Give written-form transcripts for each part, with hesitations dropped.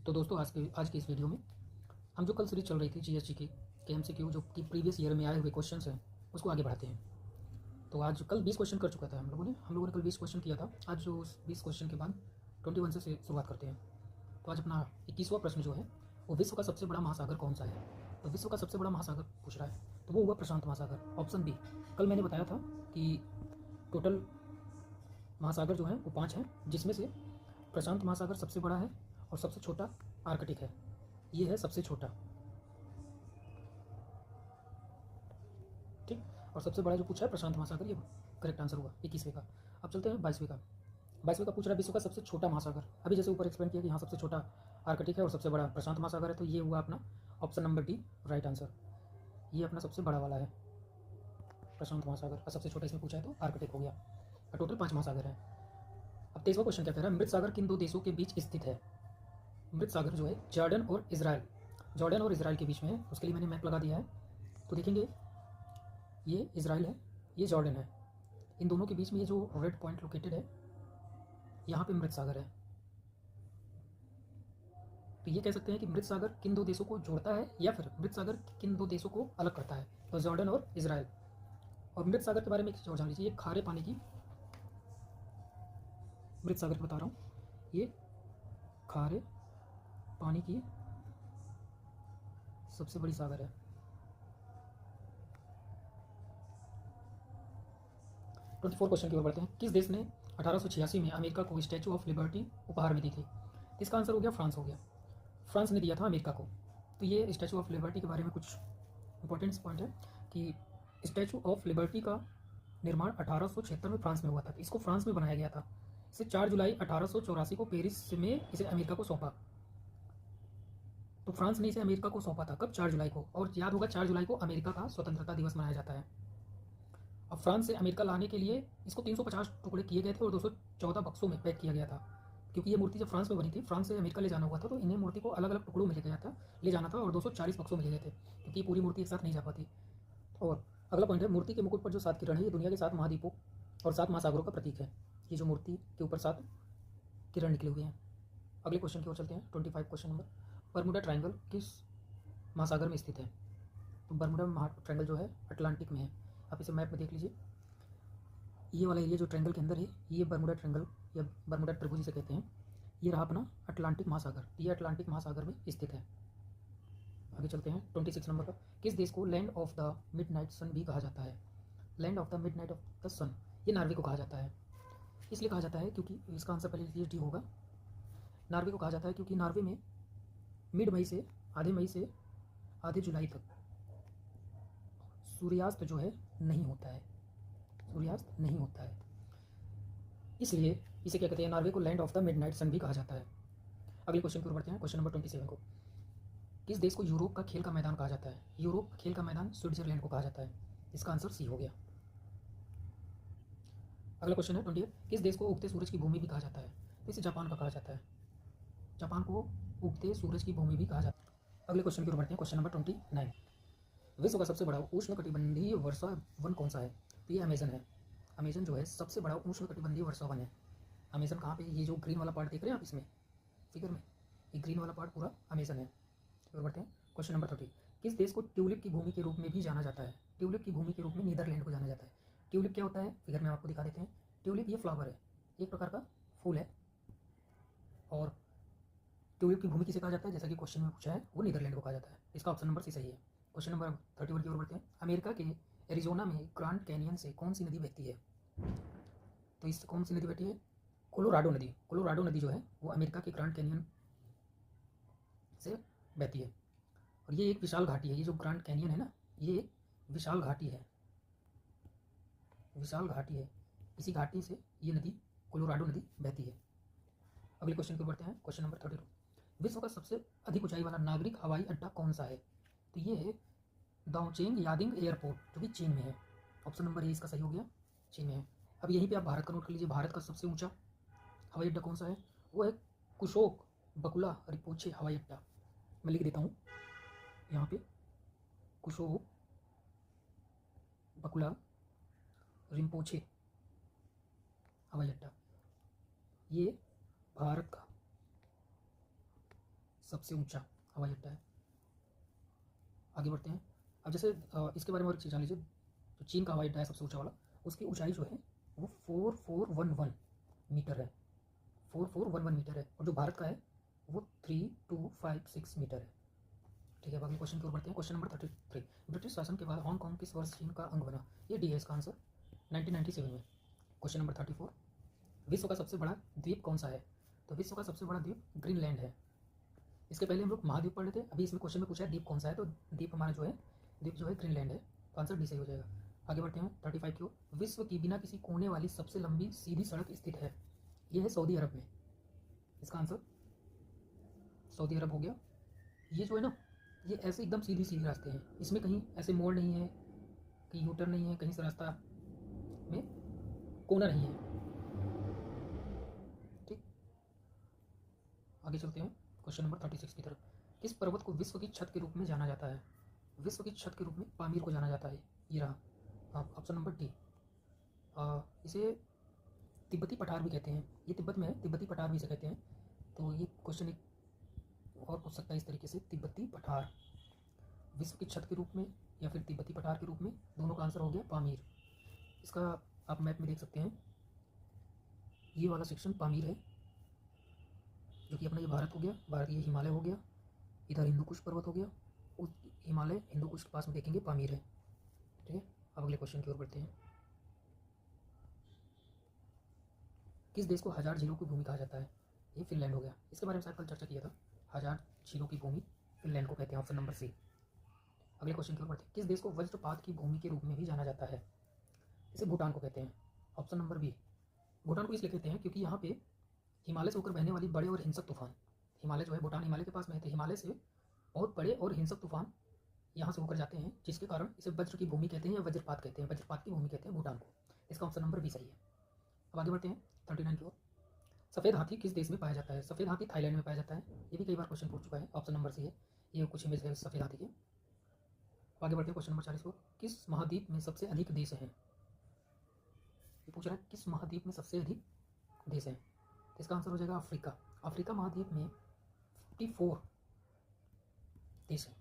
तो दोस्तों आज की इस वीडियो में हम जो कल सीरीज चल रही थी जीएसटी की एमसीक्यू जो कि प्रीवियस ईयर में आए हुए क्वेश्चंस हैं उसको आगे बढ़ाते हैं। तो आज कल 20 क्वेश्चन कर चुका था हम लोगों ने कल 20 क्वेश्चन किया था। आज जो उस 20 क्वेश्चन के बाद 21 से शुरुआत करते हैं। तो आज अपना 21वां प्रश्न जो है वो विश्व का सबसे बड़ा महासागर कौन सा है। तो विश्व का सबसे बड़ा महासागर पूछ रहा है, तो वो हुआ प्रशांत महासागर, ऑप्शन बी। कल मैंने बताया था कि टोटल महासागर जो है वो 5 हैं, जिसमें से प्रशांत महासागर सबसे बड़ा है और सबसे छोटा आर्कटिक है। ये है सबसे छोटा, ठीक। और सबसे बड़ा जो पूछा है प्रशांत महासागर, ये करेक्ट आंसर हुआ 21वें का। अब चलते हैं 22वें का पूछ रहा है विश्व का सबसे छोटा महासागर। अभी जैसे ऊपर एक्सप्लेन किया कि हाँ सबसे छोटा आर्कटिक है और सबसे बड़ा प्रशांत महासागर है, तो ये हुआ अपना option number D right answer. ये अपना सबसे बड़ा वाला है प्रशांत महासागर, और सबसे छोटा इसमें पूछा है तो आर्कटिक हो गया। और टोटल 5 महासागर है। अब 23वां क्वेश्चन क्या कह रहा है, मृत सागर किन दो देशों के बीच स्थित है। मृत सागर जो है जॉर्डन और इजराइल के बीच में है। उसके लिए मैंने मैप लगा दिया है, तो देखेंगे ये इजराइल है, ये जॉर्डन है। इन दोनों के बीच में ये जो रेड पॉइंट लोकेटेड है, यहाँ पे मृत सागर है। तो ये कह सकते हैं कि मृत सागर किन दो देशों को जोड़ता है या फिर मृत सागर किन दो देशों को अलग करता है, तो जॉर्डन और इजराइल। और मृत सागर के बारे में एक चीज़ और जान लीजिए, ये खारे पानी की मृत सागर बता रहा हूँ, ये खारे पानी की सबसे बड़ी सागर है। 24 क्वेश्चन की ओर बढ़ते हैं। किस देश ने 1886 में अमेरिका को स्टैचू ऑफ लिबर्टी उपहार में दी थी। इसका आंसर हो गया फ्रांस हो गया। फ्रांस ने दिया था अमेरिका को। तो ये स्टैचू ऑफ लिबर्टी के बारे में कुछ इंपॉर्टेंट पॉइंट है कि स्टैचू ऑफ लिबर्टी का निर्माण 1876 में फ्रांस में हुआ था। इसको फ्रांस में बनाया गया था। इसे 4 जुलाई 1884 को पेरिस में इसे अमेरिका को सौंपा। तो फ्रांस ने इसे अमेरिका को सौंपा था कब, 4 जुलाई को। और याद होगा 4 जुलाई को अमेरिका का स्वतंत्रता दिवस मनाया जाता है। अब फ्रांस से अमेरिका लाने के लिए इसको 350 टुकड़े किए गए थे और 214 बक्सों में पैक किया गया था। क्योंकि ये मूर्ति जब फ्रांस में बनी थी, फ्रांस से अमेरिका ले जाना हुआ था, तो इन्हें मूर्ति को अलग अलग टुकड़ों में ले जाना था और 240 बक्सों में ले गए थे, क्योंकि पूरी मूर्ति एक साथ नहीं जा पाती। और अगला पॉइंट है, मूर्ति के मुकुट पर जो 7 किरण है, ये दुनिया के 7 महाद्वीपों और 7 महासागरों का प्रतीक है। ये जो मूर्ति के ऊपर 7 किरण निकले हुए हैं। अगले क्वेश्चन की ओर चलते हैं। 25 क्वेश्चन नंबर, बर्मुडा ट्रायंगल किस महासागर में स्थित है। तो बर्मुडा ट्रायंगल जो है अटलांटिक में है। आप इसे मैप में देख लीजिए, ये वाला एरिया जो ट्रायंगल के अंदर है, ये बर्मुडा ट्रायंगल या बर्मुडा त्रिभुज जिसे कहते हैं। ये रहा अपना अटलांटिक महासागर, ये अटलांटिक महासागर में स्थित है। आगे चलते हैं 26 नंबर पर, किस देश को land of the midnight sun भी कहा जाता है। Land of the midnight of the sun, ये नॉर्वे को कहा जाता है। इसलिए कहा जाता है क्योंकि इसका आंसर पहले ये डी होगा। नॉर्वे को कहा जाता है क्योंकि नॉर्वे में आधे मई से आधे जुलाई तक सूर्यास्त जो है नहीं होता है, सूर्यास्त नहीं होता है। इसलिए इसे क्या कहते हैं, नॉर्वे को land of the midnight sun भी कहा जाता है। अगले क्वेश्चन की ओर बढ़ते हैं। क्वेश्चन नंबर 27 को, किस देश को यूरोप का खेल का मैदान कहा जाता है। यूरोप खेल का मैदान स्विट्जरलैंड को कहा जाता है। इसका आंसर सी हो गया। अगला क्वेश्चन है 28, किस देश को उगते सूरज की भूमि भी कहा जाता है। तो इसे जापान का कहा जाता है। जापान को उगते सूरज की भूमि भी कहा जाता है। अगले क्वेश्चन की ओर बढ़ते हैं। क्वेश्चन नंबर 29, विश्व का सबसे बड़ा उष्णकटिबंधीय वर्षा वन कौन सा है। तो ये अमेजन है। अमेजन जो है सबसे बड़ा उष्णकटिबंधीय वर्षा वन है। अमेजन कहाँ पे, ये जो ग्रीन वाला पार्ट देख रहे हैं आप इसमें फिगर में, ये ग्रीन वाला पार्ट पूरा अमेजन है। फिर बढ़ते हैं क्वेश्चन नंबर 30, किस देश को ट्यूलिप की भूमि के रूप में भी जाना जाता है। ट्यूलिप की भूमि के रूप में नीदरलैंड को जाना जाता है। ट्यूलिप क्या होता है, फिगर में आपको दिखा देते हैं। ट्यूलिप ये फ्लावर है, एक प्रकार का फूल है। और ट्यूलिप की भूमि किसे कहा जाता है, जैसा कि क्वेश्चन में पूछा है, वो नीदरलैंड को कहा जाता है। इसका ऑप्शन नंबर सी सही है। क्वेश्चन नंबर 31 की ओर बढ़ते हैं। अमेरिका के एरिजोना में ग्रांड कैनियन से कौन सी नदी बहती है। तो इससे कौन सी नदी बहती है, कोलोराडो नदी। कोलोराडो नदी जो है वो अमेरिका के ग्रांड कैनियन से बहती है। और ये एक विशाल घाटी है, ये जो ग्रांड कैनियन है ना, ये एक विशाल घाटी है, विशाल घाटी है। इसी घाटी से ये नदी कोलोराडो नदी बहती है। अगले क्वेश्चन पर बढ़ते हैं। क्वेश्चन नंबर 32, विश्व का सबसे अधिक ऊंचाई वाला नागरिक हवाई अड्डा कौन सा है। तो ये है दाओचेंग यादिंग एयरपोर्ट, जो कि चीन में है। ऑप्शन नंबर ए इसका सही हो गया, चीन में है। अब यहीं पे आप भारत का नोट कर लीजिए, भारत का सबसे ऊंचा हवाई अड्डा कौन सा है, वो है कुशोक बकुला रिपोचे हवाई अड्डा। मैं लिख देता हूँ यहाँ पे, कुशोक बकुला रिम्पोछे हवाई अड्डा, ये भारत का सबसे ऊंचा हवाई अड्डा है। आगे बढ़ते हैं। अब जैसे इसके बारे में और एक चीज़ जान लीजिए। जो चीन का हवाई अड्डा है सबसे ऊंचा वाला, उसकी ऊंचाई जो है वो 4411 मीटर है। 4411 मीटर है। और जो भारत का है वो 3256 मीटर है। ठीक है, अब अगले क्वेश्चन की ओर बढ़ते हैं। Question number 33। ब्रिटिश शासन के बाद हांगकांग किस वर्ष चीन का अंग बना? ये डी है इसका आंसर, 1997 में। Question number 34। विश्व का सबसे बड़ा द्वीप कौन सा है? तो विश्व का सबसे बड़ा द्वीप ग्रीनलैंड है। इसके पहले हम लोग महाद्वीप पढ़ रहे थे, अभी इसमें क्वेश्चन में पूछा है द्वीप कौन सा है, तो द्वीप हमारा जो है द्वीप जो है ग्रीनलैंड है, तो आंसर डी सही हो जाएगा। आगे बढ़ते हैं 35 की ओर। विश्व की बिना किसी कोने वाली सबसे लंबी सीधी सड़क स्थित है, यह है सऊदी अरब में। इसका आंसर सऊदी अरब हो गया। ये जो है ना, ये ऐसे एकदम सीधी सीधी रास्ते हैं, इसमें कहीं ऐसे मोड़ नहीं है, कहीं यू टर्न नहीं है, कहीं से रास्ता में कोना नहीं है। ठीक, आगे चलते हैं क्वेश्चन नंबर 36 की तरफ। किस पर्वत को विश्व की छत के रूप में जाना जाता है? विश्व की छत के रूप में पामीर को जाना जाता है। ये रहा ऑप्शन नंबर डी। इसे तिब्बती पठार भी कहते हैं, ये तिब्बत में है, तिब्बती पठार भी इसे कहते हैं। तो ये क्वेश्चन एक और पूछ सकता है इस तरीके से, तिब्बती पठार विश्व की छत के रूप में या फिर तिब्बती पठार के रूप में, दोनों का आंसर हो गया पामीर। इसका आप मैप में देख सकते हैं, ये वाला सेक्शन पामीर है, जो कि अपना ये भारत हो गया, भारत ये हिमालय हो गया, इधर हिंदू कुश पर्वत हो गया, उस हिमालय हिंदू कुश के पास में देखेंगे पामीर है। ठीक है, अब अगले क्वेश्चन की ओर बढ़ते हैं। किस देश को हजार झीलों की भूमि कहा जाता है? ये फिनलैंड हो गया। इसके बारे में शायद कल चर्चा किया था। हजार झीलों की भूमि फिनलैंड को कहते हैं, ऑप्शन नंबर सी। अगले क्वेश्चन की ओर बढ़ते हैं। किस देश को वज्रपात की भूमि के रूप में भी जाना जाता है? इसे भूटान को कहते हैं, ऑप्शन नंबर बी। भूटान को इसलिए कहते हैं क्योंकि यहाँ पे हिमालय से होकर बहने वाली बड़े और हिंसक तूफान, हिमालय जो है भूटान हिमालय के पास में है, तो हिमालय से बहुत बड़े और हिंसक तूफान यहाँ से होकर जाते हैं, जिसके कारण इसे वज्र की भूमि कहते हैं या वज्रपात कहते हैं, वज्रपात की भूमि कहते हैं भूटान को। इसका ऑप्शन नंबर बी सही है। अब आगे बढ़ते हैं 39 की ओर। सफ़ेद हाथी किस देश में पाया जाता है? सफ़ेद हाथी थाईलैंड में पाया जाता है, ये भी कई बार क्वेश्चन पूछ चुका है, ऑप्शन नंबर सी है। ये कुछ इमेज है सफ़ेद हाथी के। आगे बढ़ते हैं क्वेश्चन नंबर 40 की ओर। किस महाद्वीप में सबसे अधिक देश हैं? ये पूछ रहा है किस महाद्वीप में सबसे अधिक देश हैं, तो इसका आंसर हो जाएगा अफ्रीका। अफ्रीका महाद्वीप में 54 देश हैं,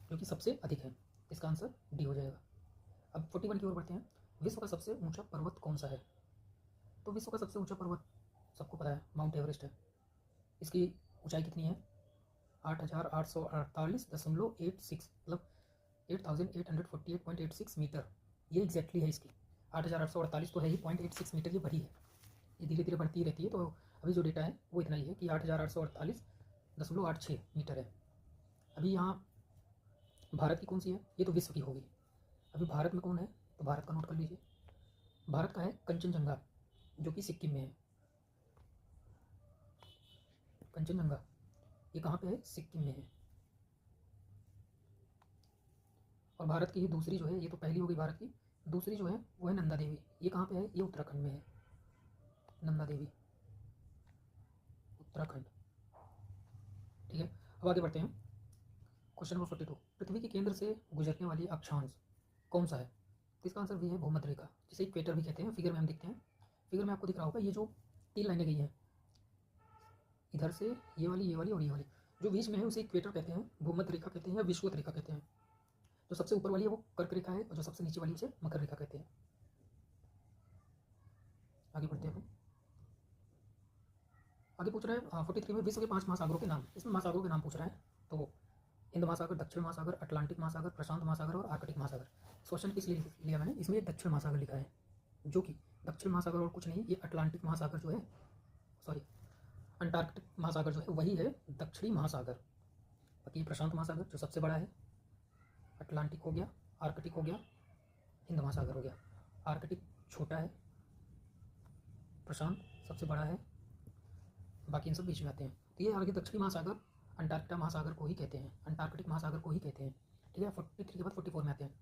जो कि सबसे अधिक है। इसका आंसर डी हो जाएगा। अब 41 की ओर बढ़ते हैं। विश्व का सबसे ऊंचा पर्वत कौन सा है? तो विश्व का सबसे ऊंचा पर्वत सबको पता है, माउंट एवरेस्ट है। इसकी ऊंचाई कितनी है? 8848.86, मतलब 8848.86 मीटर, ये एग्जैक्टली है इसकी। 8848 तो है ही, 0.86 मीटर ये बढ़ी है, ये धीरे धीरे बढ़ती रहती है। तो अभी जो डेटा है वो इतना ही है कि 8848.86 मीटर है। अभी यहाँ भारत की कौन सी है? ये तो विश्व की होगी। अभी भारत में कौन है? तो भारत का नोट कर लीजिए। भारत का है कंचनजंगा, जो कि सिक्किम में है। कंचनजंगा ये कहाँ पे है? सिक्किम में है। और भारत की ये दूसरी जो है, ये तो पहली हो गई भारत की, दूसरी जो है वो है नंदा देवी। ये कहाँ पे है? ये उत्तराखंड में है, नंदा देवी, उत्तराखंड। ठीक है, अब आगे बढ़ते हैं। Question number 42। पृथ्वी के केंद्र से गुजरने वाली अक्षांश कौन सा है? तो इसका आंसर भी है भूमध्य रेखा, जिसे इक्वेटर भी कहते हैं। फिगर में हम देखते हैं, फिगर में आपको दिख रहा होगा ये जो 3 लाइनें गई हैं इधर से, ये वाली और ये वाली, जो बीच में है उसे इक्वेटर कहते हैं, भूमध्य रेखा कहते हैं या विषुवत रेखा कहते हैं। जो सबसे ऊपर वाली है वो कर्क रेखा है, और जो सबसे नीचे वाली उसे मकर रेखा कहते हैं। आगे बढ़ते हैं। आगे पूछ रहा है 43 में विश्व के 5 महासागरों के नाम। इसमें महासागरों के नाम पूछ रहा है, तो हिंद महासागर, दक्षिण महासागर, अटलांटिक महासागर, प्रशांत महासागर और आर्कटिक महासागर। क्वेश्चन किस लिए लिया मैंने? इसमें दक्षिण महासागर लिखा है, जो कि दक्षिण महासागर और कुछ नहीं, ये अटलांटिक महासागर जो है, सॉरी अंटार्कटिक महासागर जो है वही है दक्षिणी महासागर। बाकी प्रशांत महासागर जो सबसे बड़ा है, अटलांटिक हो गया, आर्कटिक हो गया, हिंद महासागर हो गया। आर्कटिक छोटा है, प्रशांत सबसे बड़ा है, बाकी इन सब बीच में आते हैं। तो ये आगे दक्षिणी महासागर अंटार्कटिका महासागर को ही कहते हैं, अंटार्कटिक महासागर को ही कहते हैं। ठीक है, 43 के बाद 44 में आते हैं।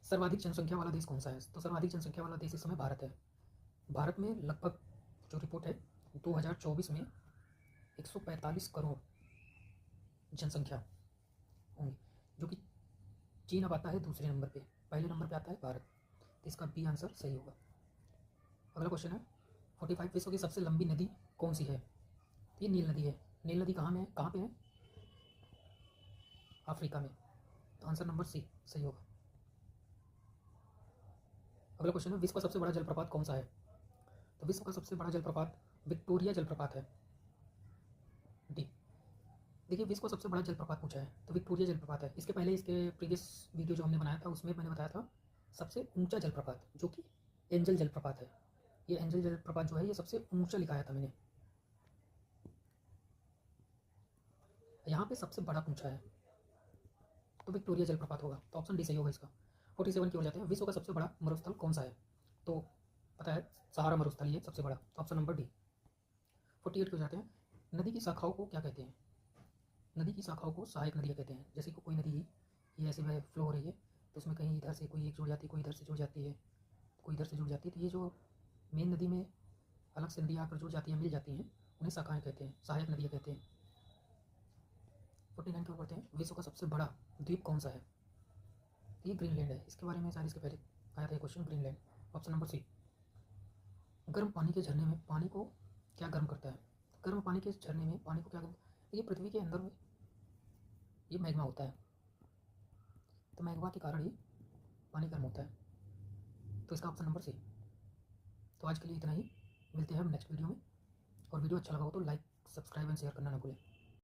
सर्वाधिक जनसंख्या वाला देश कौन सा है? तो सर्वाधिक जनसंख्या वाला देश इस समय भारत है। भारत में लगभग जो रिपोर्ट है 2024 में 145 करोड़ जनसंख्या होंगी, जो कि चीन अब आता है दूसरे नंबर पे, पहले नंबर पे आता है भारत। तो इसका बी आंसर सही होगा। अगला क्वेश्चन है 45। विश्व की सबसे लंबी नदी कौन सी है? ये नील नदी है। नील नदी कहाँ पे है? अफ्रीका में। तो आंसर नंबर सी सही होगा। अगला क्वेश्चन है, विश्व का सबसे बड़ा जलप्रपात कौन सा है? तो विश्व का सबसे बड़ा जलप्रपात विक्टोरिया जलप्रपात है। डी। देखिए, विश्व का सबसे बड़ा जलप्रपात पूछा है तो विक्टोरिया जलप्रपात है। इसके पहले इसके प्रीवियस वीडियो जो हमने बनाया था उसमें मैंने बताया था सबसे ऊंचा जलप्रपात जो कि एंजल जलप्रपात है। ये एंजल जलप्रपात जो है ये सबसे ऊंचा लिखाया था मैंने। यहाँ पे सबसे बड़ा पूछा है तो विक्टोरिया जलप्रपात होगा। तो ऑप्शन डी सही होगा इसका। 47 की ओर जाते हैं, विश्व का सबसे बड़ा मरुस्थल कौन सा है? तो पता है सहारा मरुस्थल ये सबसे बड़ा। तो ऑप्शन नंबर डी। 48 की ओर जाते हैं, नदी की शाखाओं को क्या कहते हैं? नदी की शाखाओं को सहायक नदियाँ कहते हैं। जैसे कि कोई नदी ये ऐसे में फ्लो हो रही है तो उसमें कहीं इधर से कोई एक जुड़ जाती है, कोई इधर से जुड़ जाती है, कोई इधर से जुड़ जाती है। तो ये जो मेन नदी में अलग से नदियाँ आकर जुड़ जाती हैं, मिल जाती हैं, उन्हें शाखाएँ कहते हैं, सहायक नदियाँ कहते हैं। 49 की ओर बढ़ते हैं, विश्व का सबसे बड़ा द्वीप कौन सा है? ये ग्रीनलैंड है। इसके बारे में शायद इसके पहले आया था ये question, Greenland. Option number C. गर्म पानी के झरने में पानी को क्या गर्म करता है? गर्म पानी के झरने में पानी को क्या गर्म? ये पृथ्वी के अंदर में ये मैग्मा होता है, तो मैग्मा के कारण ही पानी गर्म होता है। तो इसका ऑप्शन नंबर सी। तो आज के लिए इतना ही, मिलते हैं हम नेक्स्ट वीडियो में। और वीडियो अच्छा लगा हो तो लाइक, सब्सक्राइब एंड शेयर करना ना भूलें।